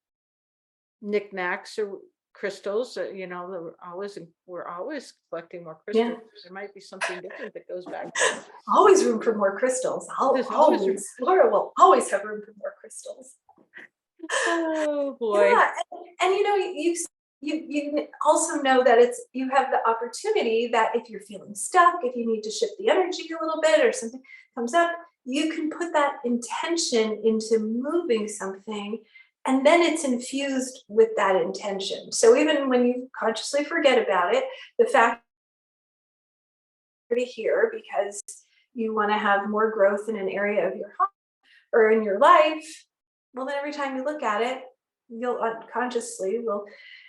knickknacks or crystals. We're always collecting more Yeah. crystals. There might be something different that goes back there. Always room for more crystals. There's always room. Laura will always have room for more crystals. Oh boy. Yeah, and you also know that you have the opportunity that if you're feeling stuck, if you need to shift the energy a little bit or something comes up, you can put that intention into moving something, and then it's infused with that intention. So even when you consciously forget about it, the fact to here because you want to have more growth in an area of your home or in your life, well, then every time you look at it, you'll unconsciously will.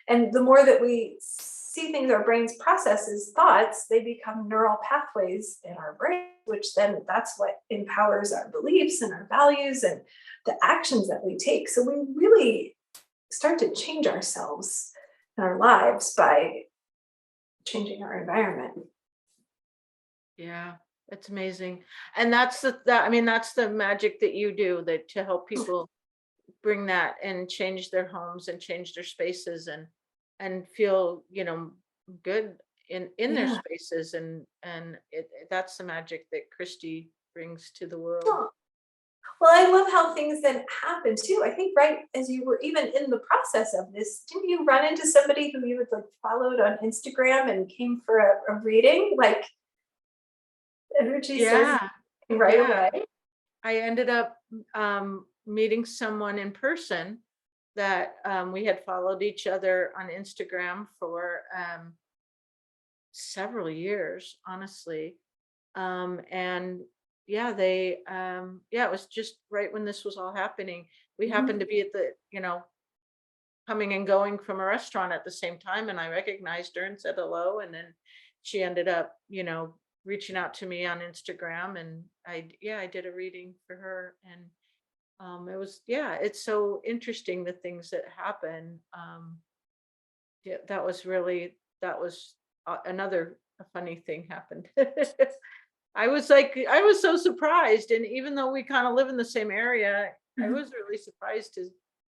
And the more that we see things, our brains process as thoughts, they become neural pathways in our brain, which then that's what empowers our beliefs and our values and the actions that we take. So we really start to change ourselves and our lives by changing our environment. Yeah, it's amazing. And that's the magic that you do, that to help people bring that and change their homes and change their spaces and feel, good in their Yeah. spaces, and that's the magic that Kristy brings to the world. Oh, well, I love how things then happen too. I think right as you were even in the process of this, didn't you run into somebody who you had like followed on Instagram and came for a reading? Like energy started Yeah, right yeah. away. I ended up meeting someone in person that we had followed each other on Instagram for several years, honestly. And yeah, it was just right when this was all happening. We happened Mhm. to be at coming and going from a restaurant at the same time, and I recognized her and said hello. And then she ended up, reaching out to me on Instagram, and I did a reading for her. And it's so interesting, the things that happen. Yeah, that was another funny thing happened. I was so surprised, and even though we kind of live in the same area, I Mhm. was really surprised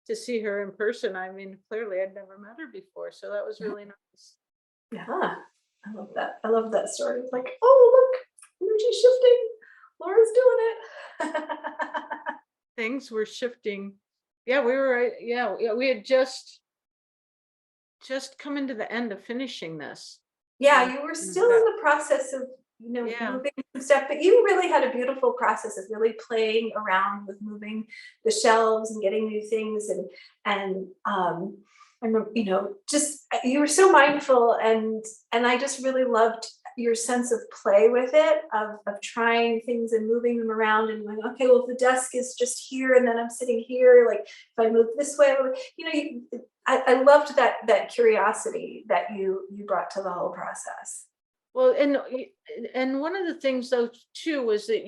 to see her in person. I mean, clearly I'd never met her before, so that was Yeah. really nice. Yeah. I love that. I love that story. It's like, oh look, energy shifting. Laura's doing it. Things were shifting. Yeah, we were right. Yeah, we had just come into the end of finishing this. Yeah, you were still in That the process of, yeah, moving some stuff, but you really had a beautiful process of really playing around with moving the shelves and getting new things and I remember, just you were so mindful and I just really loved your sense of play with it, of trying things and moving them around and going, okay, well, if the desk is just here and then I'm sitting here, like if I move this way, I loved that curiosity that you brought to the whole process. well, and one of the things though too was that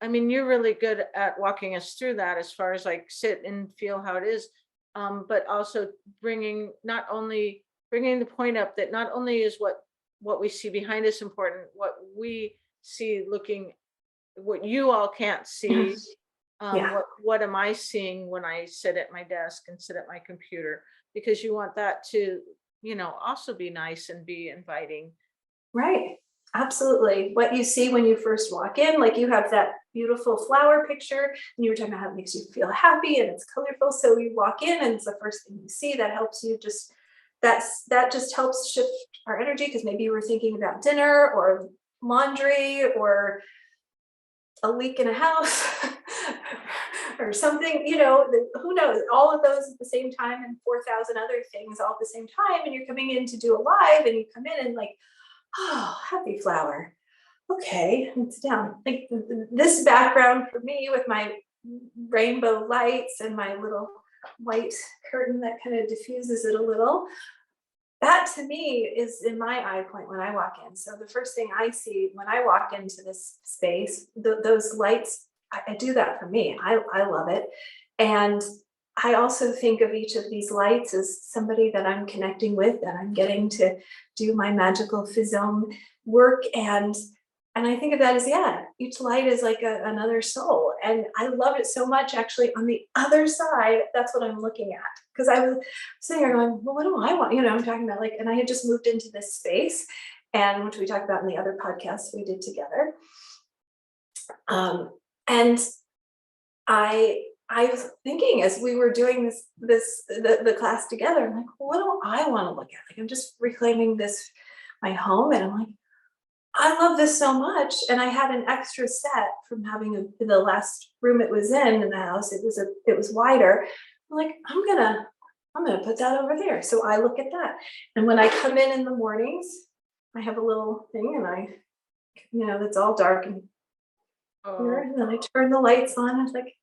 I mean, you're really good at walking us through that, as far as like sit and feel how it is, but also bringing the point up that not only is what we see behind us important, what we see looking, what you all can't see. Mhm. Yeah, What am I seeing when I sit at my desk and sit at my computer? Because you want that to, also be nice and be inviting. right. Absolutely. What you see when you first walk in, like you have that beautiful flower picture, and you were talking about how it makes you feel happy and it's colorful. So you walk in and it's the first thing you see that helps you that just helps shift our energy because maybe you were thinking about dinner or laundry or a leak in a house or something, who knows, all of those at the same time and 4,000 other things all at the same time. And you're coming in to do a live and you come in and like, oh, happy flower. Okay, and sit down. Like this background for me with my rainbow lights and my little white curtain that kind of diffuses it a little, that to me is in my eye point when I walk in. So the first thing I see when I walk into this space, those lights, I do that for me. I love it. And I also think of each of these lights as somebody that I'm connecting with, that I'm getting to do my magical Fizome work. And I think of that as, yeah, each light is like another soul. And I loved it so much actually on the other side. That's what I'm looking at. Because I was sitting there going, well, what do I want? I'm talking about like, and I had just moved into this space, and which we talked about in the other podcasts we did together. And I was thinking as we were doing the class together, I'm like, what do I want to look at? Like I'm just reclaiming this my home, and I'm like, I love this so much. And I had an extra set from having the last room it was in the house. It was wider. I'm like, I'm gonna put that over there. So I look at that. And when I come in the mornings, I have a little thing and it's all dark and here, Oh, and then I turn the lights on. It's like,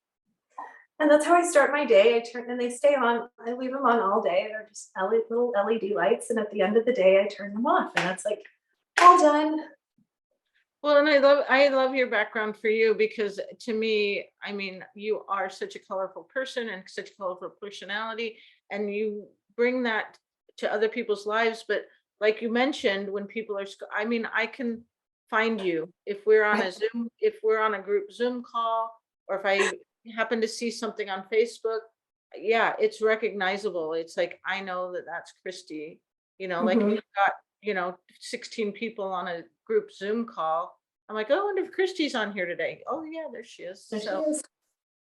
and that's how I start my day. I turn and they stay on. I leave them on all day. They're just little LED lights. And at the end of the day, I turn them off. And that's like all done. Well, and I love your background for you, because to me, I mean, you are such a colorful person and such a colorful personality, and you bring that to other people's lives. But like you mentioned, when people are, I mean, I can find you if we're on Right. a Zoom, if we're on a group Zoom call, or if I happen to see something on Facebook. Yeah, it's recognizable. It's like, I know that that's Kristy. Like if Mhm. you've got, 16 people on a group Zoom call, I'm like, oh, I wonder if Christy's on here today. Oh yeah, there she is. There she So is.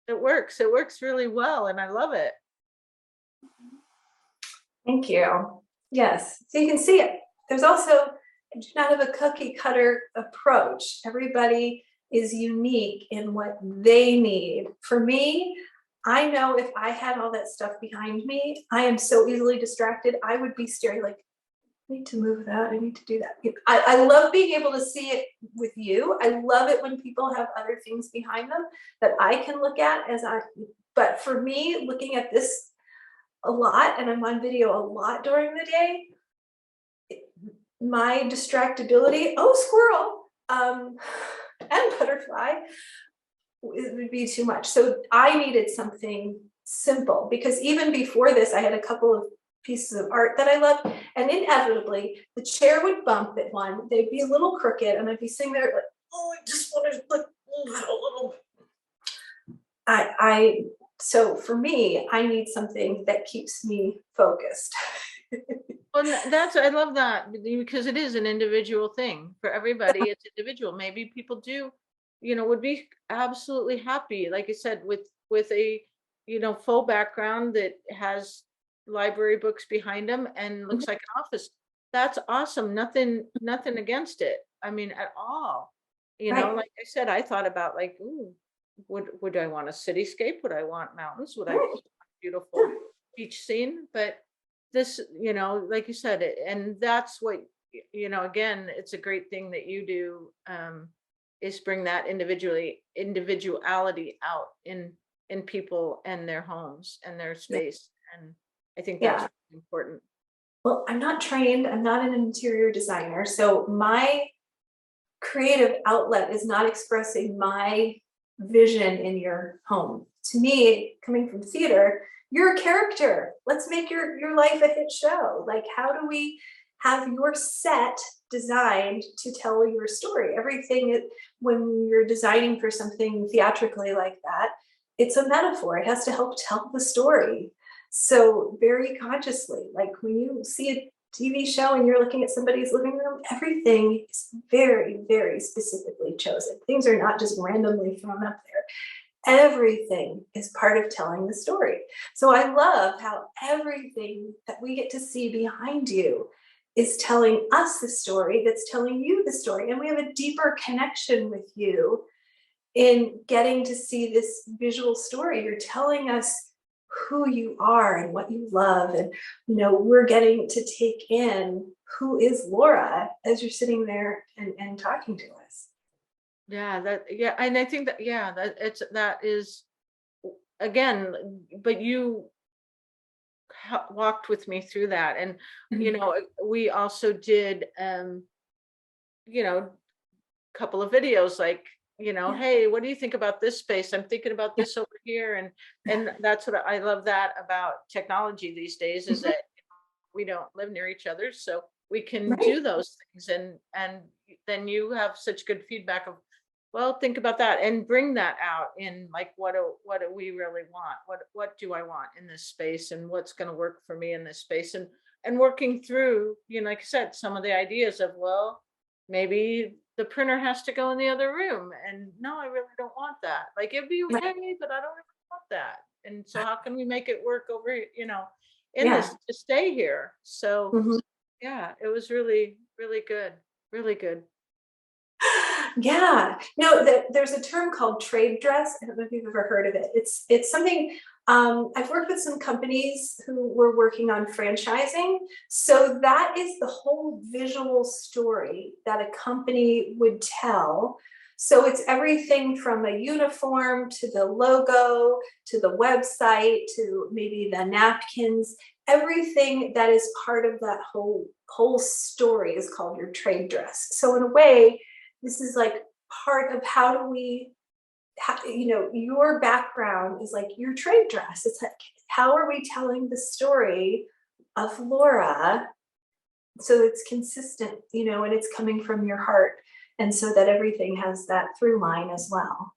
it works. It works really well, and I love it. Thank you. Yes. So you can see it. There's also, I do not have a cookie cutter approach. Everybody is unique in what they need. For me, I know if I had all that stuff behind me, I am so easily distracted. I would be staring like, I need to move that. I need to do that. I love being able to see it with you. I love it when people have other things behind them that I can look at but for me, looking at this a lot, and I'm on video a lot during the day, my distractibility, oh, squirrel, and butterfly, it would be too much. So I needed something simple, because even before this, I had a couple of pieces of art that I loved, and inevitably the chair would bump at one, they'd be a little crooked, and I'd be sitting there like, oh, I just want to like move it a little bit. I so for me, I need something that keeps me focused. Well, I love that, because it is an individual thing for everybody. It's individual. Maybe people do, would be absolutely happy, like I said, with a, full background that has library books behind them and looks like an office. That's awesome. Nothing against it. I mean, at all. Right. Like I said, I thought about like, ooh, would I want a cityscape? Would I want mountains? Would I want a beautiful beach scene? But this, like you said, and that's what, again, it's a great thing that you do, is bring that individuality out in people and their homes and their Yeah. space. And I think that's Yeah. really important. Well, I'm not trained, I'm not an interior designer. So my creative outlet is not expressing my vision in your home. To me, coming from theater, you're a character. Let's make your life a hit show. Like, how do we have your set designed to tell your story? When you're designing for something theatrically like that, it's a metaphor. It has to help tell the story. So very consciously, like when you see a TV show and you're looking at somebody's living room, everything is very, very specifically chosen. Things are not just randomly thrown up there. Everything is part of telling the story. So I love how everything that we get to see behind you is telling us the story that's telling you the story. And we have a deeper connection with you in getting to see this visual story. You're telling us who you are and what you love, and we're getting to take in who is Laura as you're sitting there and talking to us. Yeah, and I think that, yeah, that is, again, but you walked with me through that. And Mhm. we also did, you know couple of videos, like, Yeah, hey, what do you think about this space? I'm thinking about yeah, this over here. And that's what I love that about technology these days, is mhm, that we don't live near each other, so we can right, do those things. And then you have such good feedback of, well, think about that, and bring that out in, like, what do we really want? What do I want in this space, and what's going to work for me in this space? And working through, like I said, some of the ideas of, well, maybe the printer has to go in the other room, and no, I really don't want that. Like, it'd be right, okay, but I don't really want that. And so how can we make it work over, in yeah. this, to stay here? So Mhm. yeah, it was really, really good. Really good. Yeah, no, there's a term called trade dress. I don't know if you've ever heard of it. It's something, I've worked with some companies who were working on franchising. So that is the whole visual story that a company would tell. So it's everything from a uniform to the logo to the website to maybe the napkins. Everything that is part of that whole story is called your trade dress. So in a way, this is like part of how do we, you know, your background is like your trade dress. It's like, how are we telling the story of Laura so it's consistent, you know, and it's coming from your heart, and so that everything has that through line as well.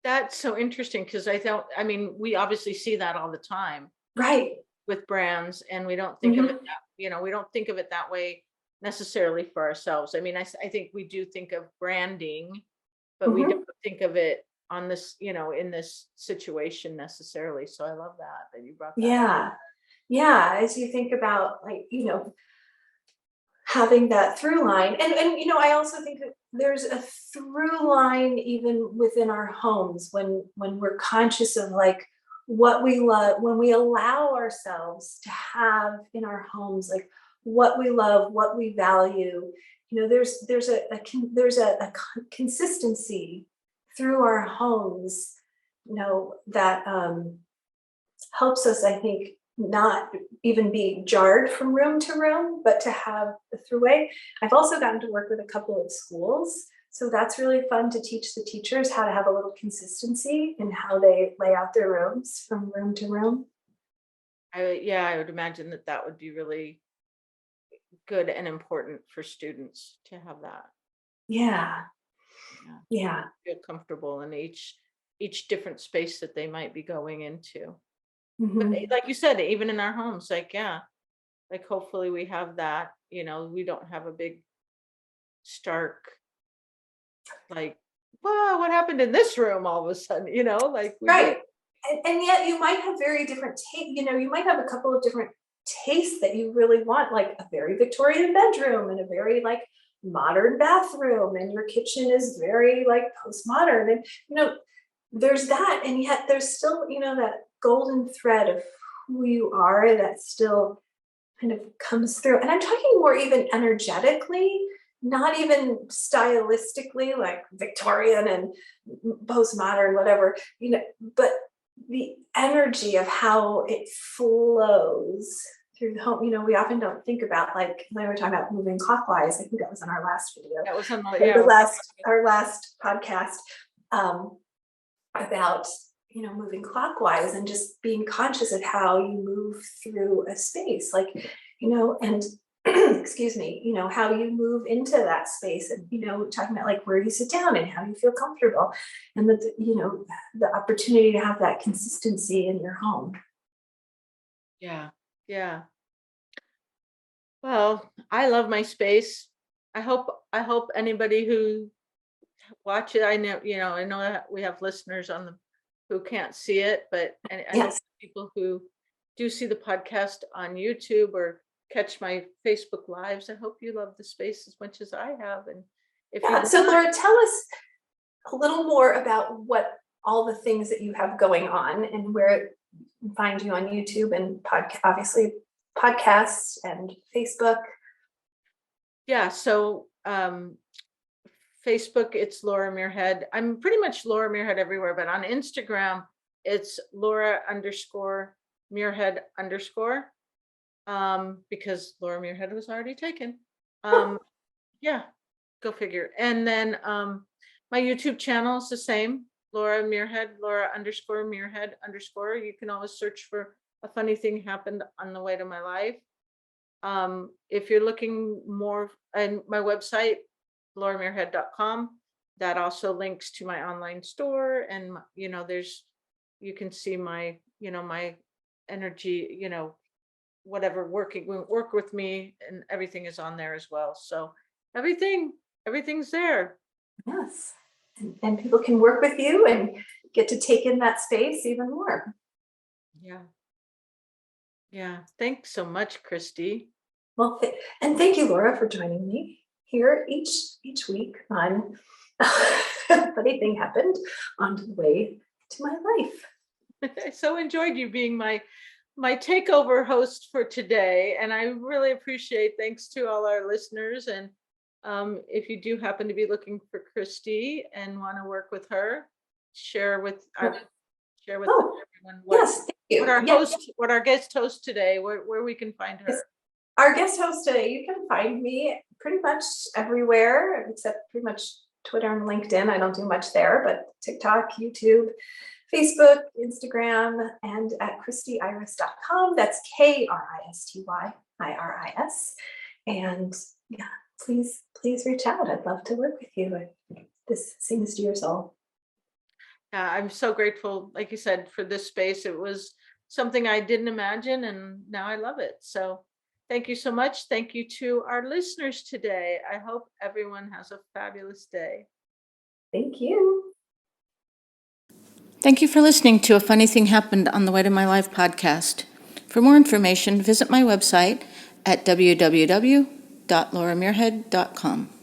That's so interesting because I mean, we obviously see that all the time Right. with brands, and we don't think of it Mhm. that, we don't think of it that way necessarily for ourselves. I mean, I think we do think of branding, but we don't Mhm. think of it on this, in this situation necessarily. So I love that you brought that up. Yeah. Yeah. As you think about, like, you know, having that through line, and you know, I also think that there's a through line even within our homes when we're conscious of like what we love, when we allow ourselves to have in our homes like what we love, what we value. You know, there's a consistency through our homes, you know, that helps us, I think, not even be jarred from room to room, but to have the throughway. I've also gotten to work with a couple of schools. So that's really fun to teach the teachers how to have a little consistency in how they lay out their rooms from room to room. Yeah, I would imagine that that would be really good and important for students to have that. Yeah. Yeah, Yeah. feel comfortable in each different space that they might be going into. But Mhm. like you said, even in our homes, like, yeah, like hopefully we have that, we don't have a big stark, like, wow, what happened in this room all of a sudden, like we do. Right. And yet you might have very different taste, you know, you might have a couple of different tastes that you really want, like a very Victorian bedroom and a very like modern bathroom, and your kitchen is very like postmodern. And you know, there's that, and yet there's still, you know, that golden thread of who you are that still kind of comes through. And I'm talking more even energetically, not even stylistically, like Victorian and postmodern, whatever, you know, but the energy of how it flows through the home. You know, we often don't think about, like when we were talking about moving clockwise. I think that was in our last video, That was on the, or yeah, our last podcast, about, you know, moving clockwise and just being conscious of how you move through a space, like, you know, and excuse me, you know, how you move into that space, and you know, talking about like where you sit down and how you feel comfortable, and that, you know, the opportunity to have that consistency in your home. yeah, yeah. Well, I love my space. I hope anybody who watch it, I know that we have listeners on the who can't see it, but and I hope Yes. people who do see the podcast on YouTube or catch my Facebook lives, I hope you love the space as much as I have. And if you Yeah. do So not, Laura, tell us a little more about what all the things that you have going on and where we can find you on YouTube and podcast, obviously podcasts and Facebook. yeah, so Facebook, it's Laura Muirhead. I'm pretty much Laura Muirhead everywhere, but on Instagram, it's Laura underscore Muirhead underscore, because Laura Muirhead was already taken. Um, yeah, go figure. And then my YouTube channel is the same, Laura Muirhead, Laura underscore Muirhead underscore. You can always search for a funny thing happened on the way to my life. If you're looking more, and my website, lauramuirhead.com, that also links to my online store. And there's, you can see my, my energy, whatever, work with me, and everything is on there as well. So everything's there. Yes. And people can work with you and get to take in that space even more. Yeah. Yeah. Thanks so much, Kristy. Well, and thank you, Laura, for joining me here each week on Funny Thing Happened on the way to my life. I so enjoyed you being my takeover host for today, and I really appreciate. Thanks to all our listeners, and if you do happen to be looking for Kristy and want to work with her, share with share with Oh, everyone yes, thank you. what our Yes, host, what our guest host today, where we can find yes. her. Our guest host today, you can find me pretty much everywhere except pretty much Twitter and LinkedIn. I don't do much there, but TikTok, YouTube, Facebook, Instagram, and at KristyIris.com. That's KristyIris. And yeah, please reach out. I'd love to work with you. This sings to your soul. Yeah, I'm so grateful, like you said, for this space. It was something I didn't imagine, and now I love it. So thank you so much. Thank you to our listeners today. I hope everyone has a fabulous day. Thank you. Thank you for listening to A Funny Thing Happened on the Way to My Life podcast. For more information, visit my website at www.lauramuirhead.com.